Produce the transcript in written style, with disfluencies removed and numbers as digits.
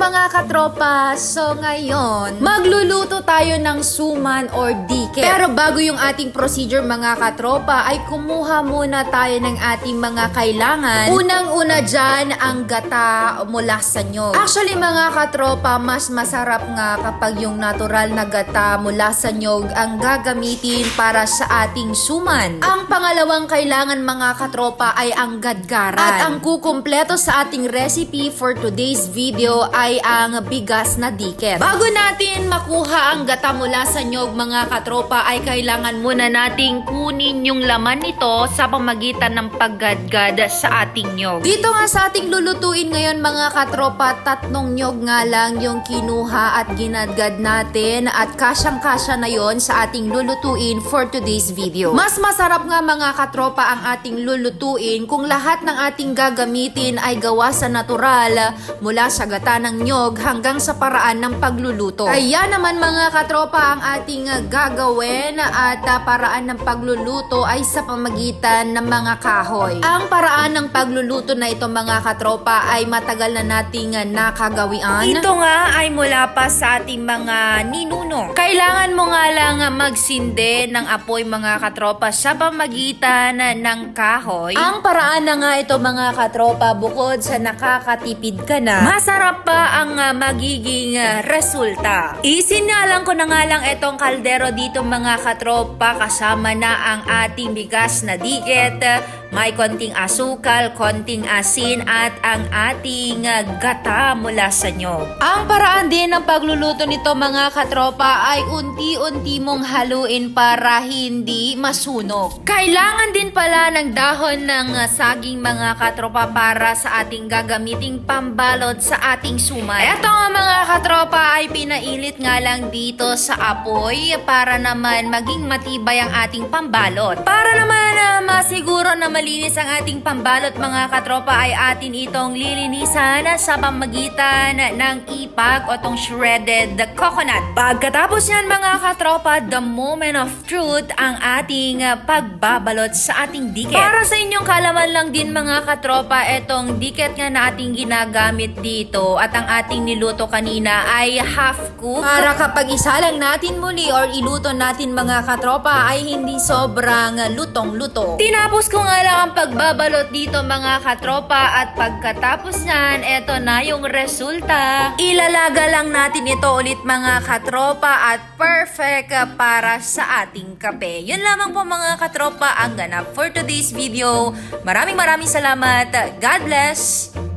mga katropa, so ngayon, magluluto tayo ng suman or diket. Pero bago yung ating procedure mga katropa, ay kumuha muna tayo ng ating mga kailangan. Unang-una dyan, ang gata mula sa nyog. Actually mga katropa, mas masarap nga kapag yung natural na gata mula sa nyog ang gagamitin para sa ating suman. Ang pangalawang kailangan mga katropa ay ang gadgaran. At ang kukumpleto sa ating recipe for today's video ay ang bigas na diket. Bago natin makuha ang gata mula sa nyog mga katropa, ay kailangan muna nating kunin yung laman nito sa pamagitan ng paggadgad sa ating nyog. Dito nga sa ating lulutuin ngayon mga katropa, 3 nyog nga lang yung kinuha at ginadgad natin at kasyang-kasya na yon sa ating lulutuin for today's video. Mas masarap nga mga katropa ang ating lulutuin kung lahat ng ating gagamitin ay gawa sa natural mula sa gata ng nyog hanggang sa paraan ng pagluluto. Kaya naman mga katropa, ang ating gagawin at paraan ng pagluluto ay sa pamagitan ng mga kahoy. Ang paraan ng pagluluto na ito mga katropa ay matagal na nating nakagawian. Ito nga ay mula pa sa ating mga ninuno. Kailangan mo nga lang magsinde ng apoy mga katropa sa pamagitan ng kahoy. Ang paraan na nga ito mga katropa, bukod sa nakakatipid ka na, masarap pa ang magiging resulta. Isinalang ko na nga lang itong kaldero dito mga katropa, kasama na ang ating bigas na diket, may konting asukal, konting asin at ang ating gata mula sa nyog. Ang paraan din ng pagluluto nito mga katropa ay unti-unti mong haluin para hindi masunog. Kailangan din pala ng dahon ng saging mga katropa para sa ating gagamiting pambalot sa ating suman. Ito nga mga katropa ay pinailit nga lang dito sa apoy para naman maging matibay ang ating pambalot. Para naman masiguro na malinis ang ating pambalot mga katropa, ay atin itong lilinisan sa pamagitan ng ipag o tong shredded coconut. Pagkatapos yan mga katropa, the moment of truth ang ating pagbabalot sa ating diket. Para sa inyong kalaman lang din mga katropa, etong diket nga na ating ginagamit dito at ang ating niluto kanina ay half cook. Para kapag isalang natin muli or iluto natin mga katropa ay hindi sobrang lutong-luto. Tinapos ko nga lang ang pagbabalot dito mga katropa at pagkatapos nyan, eto na yung resulta. Ilalaga lang natin ito ulit mga katropa at perfect para sa ating kape. Yun lamang po mga katropa ang ganap for today's video. Maraming salamat. God bless!